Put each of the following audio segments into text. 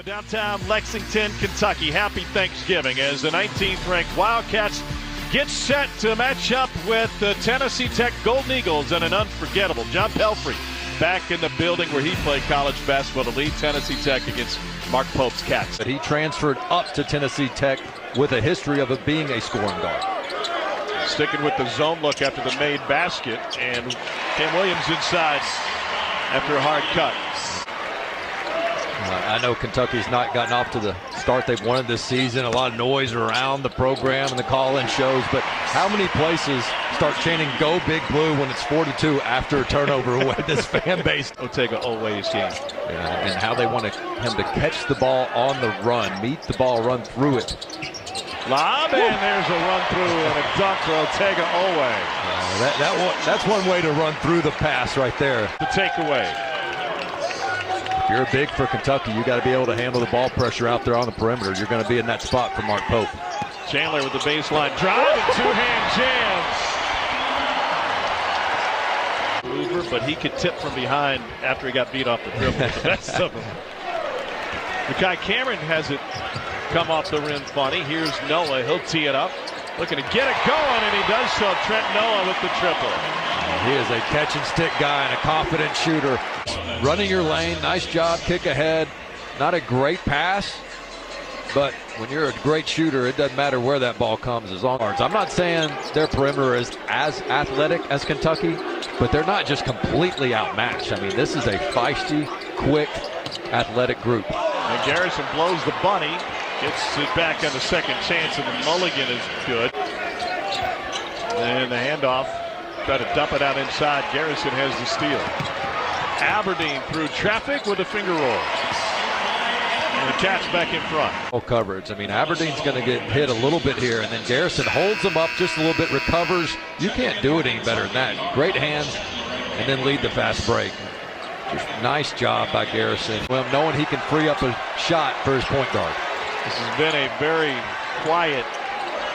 Downtown Lexington, Kentucky. Happy Thanksgiving as the 19th ranked Wildcats get set to match up with the Tennessee Tech Golden Eagles in an unforgettable. John Pelfrey back in the building where he played college basketball to lead Tennessee Tech against Mark Pope's Cats. But he transferred up to Tennessee Tech with a history of it being a scoring guard. Sticking with the zone look after the made basket, and Cam Williams inside after a hard cut. I know Kentucky's not gotten off to the start they've wanted this season. A lot of noise around the program and the call-in shows, but how many places start chanting "Go Big Blue" when it's 42 after a turnover with this fan base? Ortega always game. Yeah, and how they want him to catch the ball on the run, meet the ball, run through it. Lob, and there's a run through and a dunk for Ortega always. That's one way to run through the pass right there. The takeaway. If you're big for Kentucky, you got to be able to handle the ball pressure out there on the perimeter. You're going to be in that spot for Mark Pope. Chandler with the baseline drive and two-hand jams. Mover, but he could tip from behind after he got beat off the dribble. The best of them. Mekhi Cameron has it come off the rim funny. Here's Noah. He'll tee it up. Looking to get it going, and he does so. Trent Noah with the triple. He is a catch-and-stick guy and a confident shooter. Running your lane, nice job, kick ahead. Not a great pass, but when you're a great shooter, it doesn't matter where that ball comes as long as. I'm not saying their perimeter is as athletic as Kentucky, but they're not just completely outmatched. I mean, this is a feisty, quick, athletic group. And Garrison blows the bunny, gets it back on the second chance, and the mulligan is good. And the handoff, try to dump it out inside. Garrison has the steal. Aberdeen through traffic with a finger roll. And the Cats back in front. Coverage. I mean, Aberdeen's going to get hit a little bit here, and then Garrison holds them up just a little bit, recovers. You can't do it any better than that. Great hands, and then lead the fast break. Just nice job by Garrison. Well, knowing he can free up a shot for his point guard. This has been a very quiet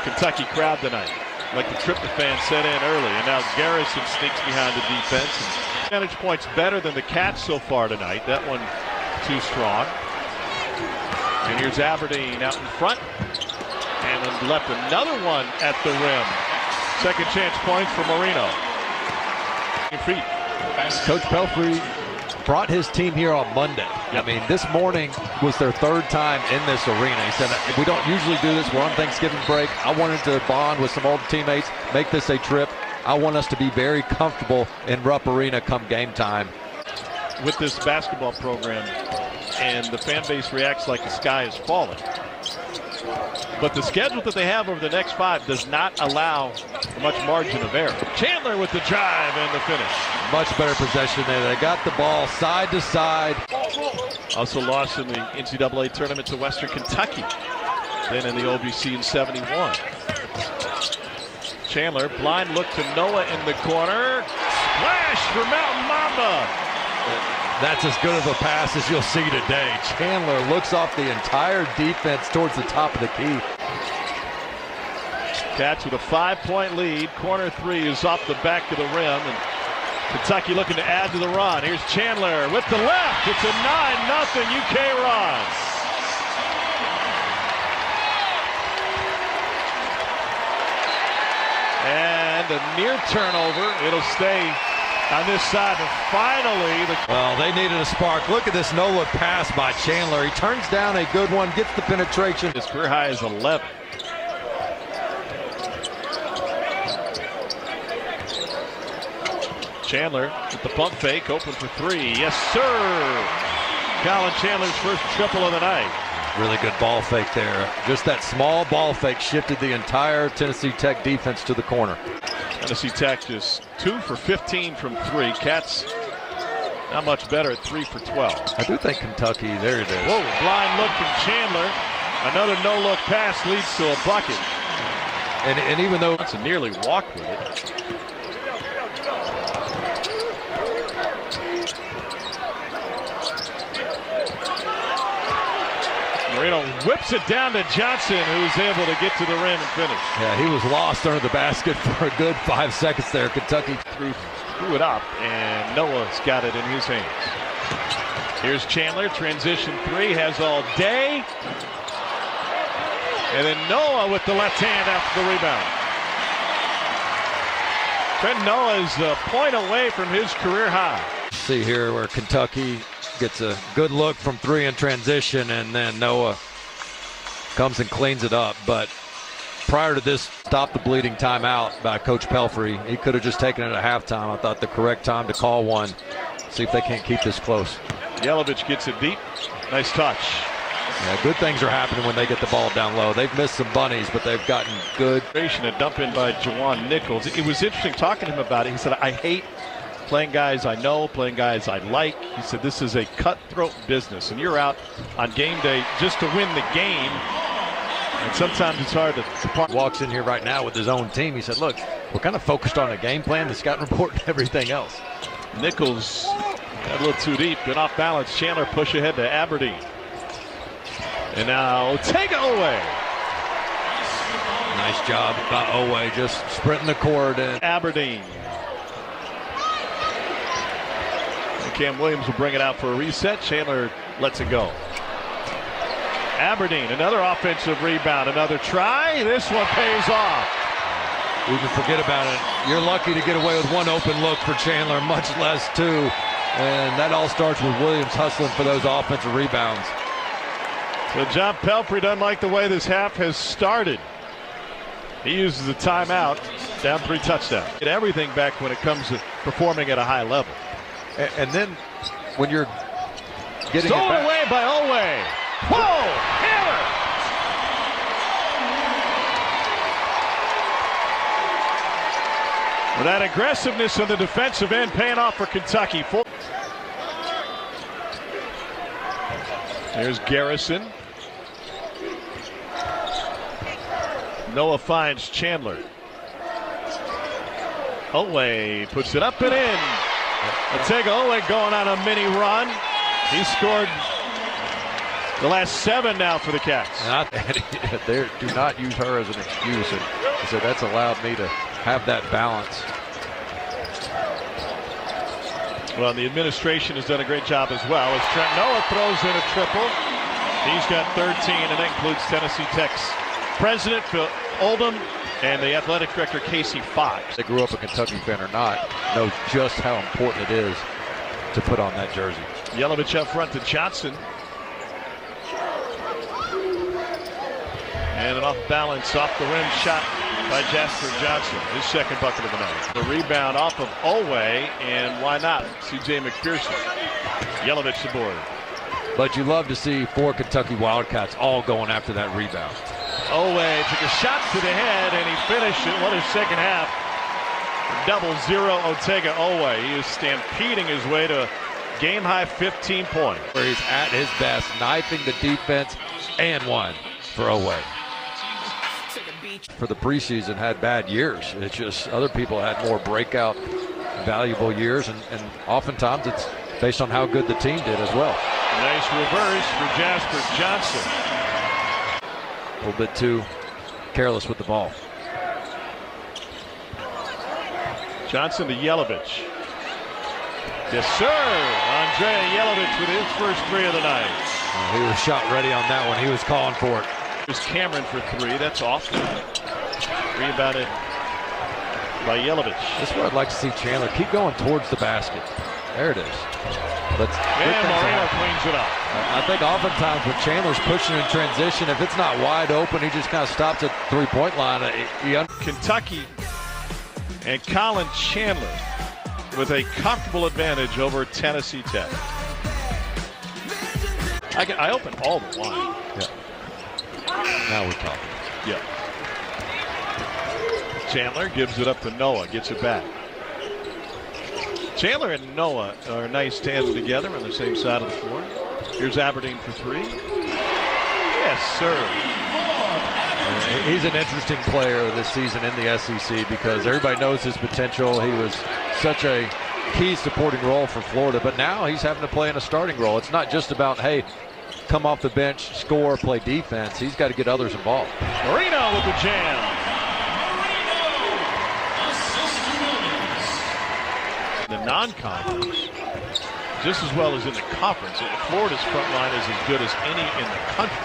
Kentucky crowd tonight. Like the Triplett fans set in early, and now Garrison sneaks behind the defense. And percentage points better than the Cats so far tonight. That one too strong. And here's Aberdeen out in front, and then left another one at the rim. Second chance points for Marino. Coach Pelfrey brought his team here on Monday. I mean, this morning was their third time in this arena. He said, we don't usually do this. We're on Thanksgiving break. I wanted to bond with some old teammates, make this a trip. I want us to be very comfortable in Rupp Arena come game time. With this basketball program, and the fan base reacts like the sky is falling. But the schedule that they have over the next 5 does not allow much margin of error. Chandler with the drive and the finish. Much better possession there. They got the ball side to side. Also lost in the NCAA tournament to Western Kentucky. Then in the OVC in 71. Chandler, blind look to Noah in the corner. Splash for Mountain Mamba. That's as good of a pass as you'll see today. Chandler looks off the entire defense towards the top of the key. Cats with a 5-point lead. Corner 3 is off the back of the rim. And Kentucky looking to add to the run. Here's Chandler with the left. It's a 9-0 UK run. And a near turnover. It'll stay on this side, and finally well, they needed a spark. Look at this no-look pass by Chandler. He turns down a good one, gets the penetration. His career high is 11. Chandler with the pump fake, open for 3. Yes, sir. Colin Chandler's first triple of the night. Really good ball fake there. Just that small ball fake shifted the entire Tennessee Tech defense to the corner. Tennessee Tech just 2 for 15 from 3. Cats not much better at 3 for 12. I do think Kentucky, there it is. Whoa, blind look from Chandler. Another no-look pass leads to a bucket. And even though it's a nearly walk with it. Marino whips it down to Johnson, who's able to get to the rim and finish. Yeah, he was lost under the basket for a good 5 seconds there. Kentucky threw it up, and Noah's got it in his hands. Here's Chandler, transition three, has all day. And then Noah with the left hand after the rebound. Trent Noah's a point away from his career high. See here where Kentucky gets a good look from three in transition, and then Noah comes and cleans it up. But prior to this stop the bleeding timeout by Coach Pelfrey, he could have just taken it at halftime. I thought the correct time to call one. See if they can't keep this close. Yelovich gets it deep. Nice touch. Yeah, good things are happening when they get the ball down low. They've missed some bunnies, but they've gotten good. A dump in by Jawan Nichols. It was interesting talking to him about it. He said, I hate playing guys I know, playing guys I like. He said, this is a cutthroat business, and you're out on game day just to win the game. And sometimes it's hard to walks in here right now with his own team. He said, look, we're kind of focused on a game plan, the scouting report, and everything else. Nichols got a little too deep, good off balance. Chandler push ahead to Aberdeen. And now take it away. Nice job by Owe, just sprinting the court. And Aberdeen. And Cam Williams will bring it out for a reset. Chandler lets it go. Aberdeen, another offensive rebound, another try. This one pays off. You can forget about it. You're lucky to get away with one open look for Chandler, much less two. And that all starts with Williams hustling for those offensive rebounds. So John Pelfrey doesn't like the way this half has started. He uses the timeout, down 3 touchdowns. Get everything back when it comes to performing at a high level. And then when you're getting stolen it back, away by Owe. Whoa! Hammer! With that aggressiveness on the defensive end paying off for Kentucky. There's Garrison. Noah finds Chandler. Owe puts it up and in. Ortega Owe going on a mini run. He scored the last 7 now for the Cats. Do not use her as an excuse. And he said that's allowed me to have that balance. Well, the administration has done a great job as well as Trent Noah throws in a triple. He's got 13, and that includes Tennessee Tech's president Phil Oldham and the athletic director Casey Fox. They grew up a Kentucky fan or not, know just how important it is to put on that jersey. Yelovich up front to Johnson. And an off balance, off the rim shot by Jasper Johnson, his second bucket of the night. The rebound off of Owe, and why not? C.J. McPherson. Yelovich the board. But you love to see 4 Kentucky Wildcats all going after that rebound. Owe took a shot to the head, and he finished it. What a second half. 0-0 Ortega Owe. He is stampeding his way to game-high 15 points. Where he's at his best, knifing the defense, and one for Owe. For the preseason, had bad years. It's just other people had more breakout, valuable years, and oftentimes it's based on how good the team did as well. Nice reverse for Jasper Johnson. A little bit too careless with the ball. Johnson to Yelovich. Yes, sir. Andre Yelovich with his first 3 of the night. He was shot ready on that one. He was calling for it. Here's Cameron for 3. That's off. Rebounded by Yelovich. This is what I'd like to see Chandler keep going towards the basket. There it is. And Moreno cleans it up. I think oftentimes when Chandler's pushing in transition, if it's not wide open, he just kind of stops at the 3-point line. Kentucky and Colin Chandler with a comfortable advantage over Tennessee Tech. I open all the line. Yeah. Now we're talking. Yeah. Chandler gives it up to Noah, gets it back. Chandler and Noah are nice tandem together on the same side of the floor. Here's Aberdeen for 3. Yes, sir. He's an interesting player this season in the SEC because everybody knows his potential. He was such a key supporting role for Florida, but now he's having to play in a starting role. It's not just about, hey, come off the bench, score, play defense. He's got to get others involved. Moreno with the jam. The non-conference. just as well as in the conference. Florida's front line is as good as any in the country.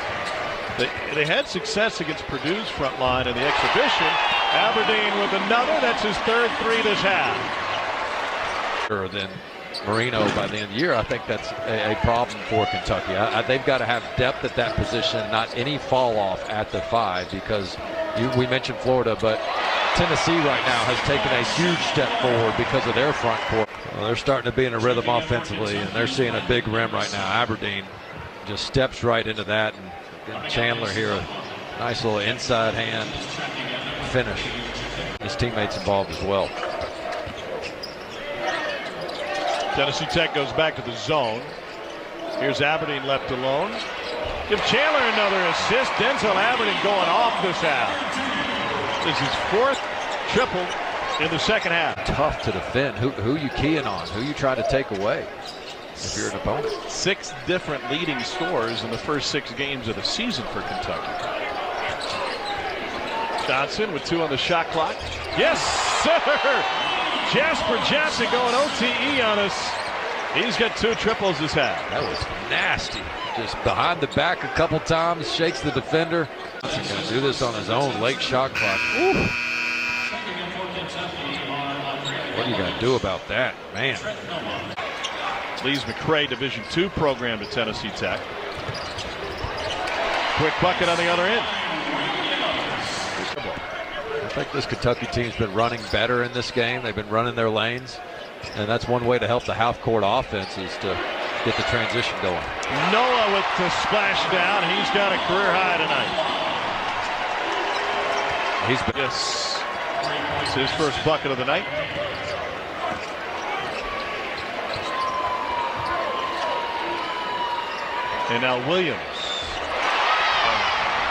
They had success against Purdue's front line in the exhibition. Aberdeen with another. That's his third three this half. Than Marino by the end of the year. I think that's a problem for Kentucky. They've got to have depth at that position, not any fall off at the 5, because we mentioned Florida, but Tennessee right now has taken a huge step forward because of their front court. Well, they're starting to be in a rhythm offensively, and they're seeing a big rim right now. Aberdeen just steps right into that, and Chandler here, a nice little inside hand finish. His teammates involved as well. Tennessee Tech goes back to the zone. Here's Aberdeen left alone. Give Chandler another assist. Denzel Aberdeen going off this half. This is his fourth triple in the second half. Tough to defend. Who you keying on? Who you trying to take away if you're an opponent? 6 different leading scorers in the first 6 games of the season for Kentucky. Johnson with 2 on the shot clock. Yes, sir! Jasper Johnson going OTE on us. He's got 2 triples this half. That was nasty. Just behind the back a couple times, shakes the defender. Johnson going to do this on his own late shot clock. Ooh. What are you going to do about that, man? Lees McRae, Division II program to Tennessee Tech. Quick bucket on the other end. I think this Kentucky team's been running better in this game. They've been running their lanes, and that's one way to help the half-court offense is to get the transition going. Noah with the splash down. He's got a career high tonight. Yes, it's his first bucket of the night. And now Williams.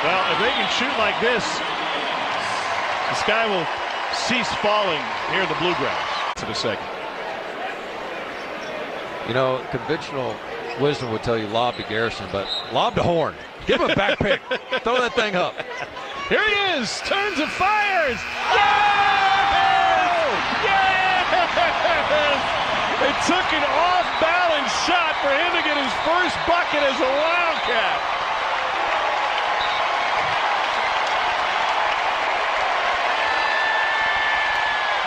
Well, if they can shoot like this, the sky will cease falling here in the Bluegrass. To the second. You know, conventional wisdom would tell you lob to Garrison, but lob to Horn. Give him a back pick. Throw that thing up. Here he is. Turns and fires. Yes! Yes! It took an off-balance shot for him to get his first bucket as a Wildcat.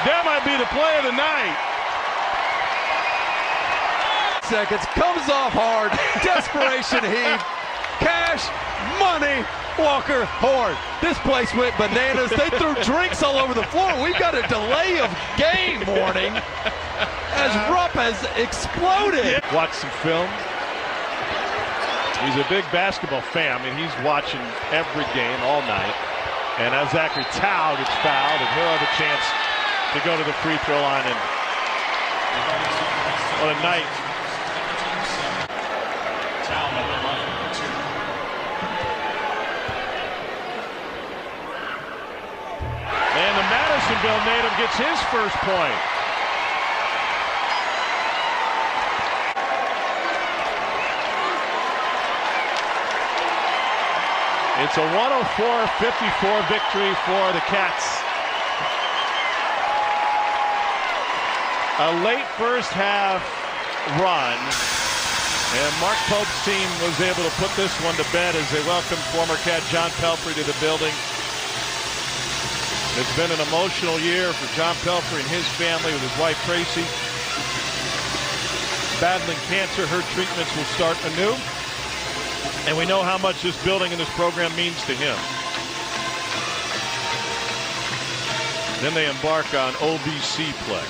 That might be the play of the night. Seconds, comes off hard, desperation heave, cash, money, Walker, Horn. This place went bananas. They threw drinks all over the floor. We've got a delay of game warning as Rupp has exploded. Watch some film. He's a big basketball fan. I mean, he's watching every game all night. And as Zachary Tao gets fouled, and he'll have a chance to go to the free throw line. And what a night. And the Madisonville native gets his first point. It's a 104-54 victory for the Cats. A late first half run, and Mark Pope's team was able to put this one to bed as they welcomed former Cat John Pelfrey to the building. It's been an emotional year for John Pelfrey and his family with his wife Tracy. Battling cancer, her treatments will start anew. And we know how much this building and this program means to him. Then they embark on OVC play.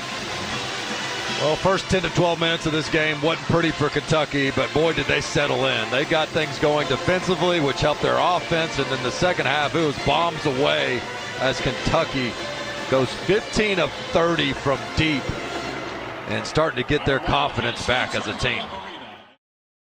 Well, first 10 to 12 minutes of this game wasn't pretty for Kentucky, but boy, did they settle in. They got things going defensively, which helped their offense, and then the second half, it was bombs away as Kentucky goes 15 of 30 from deep and starting to get their confidence back as a team.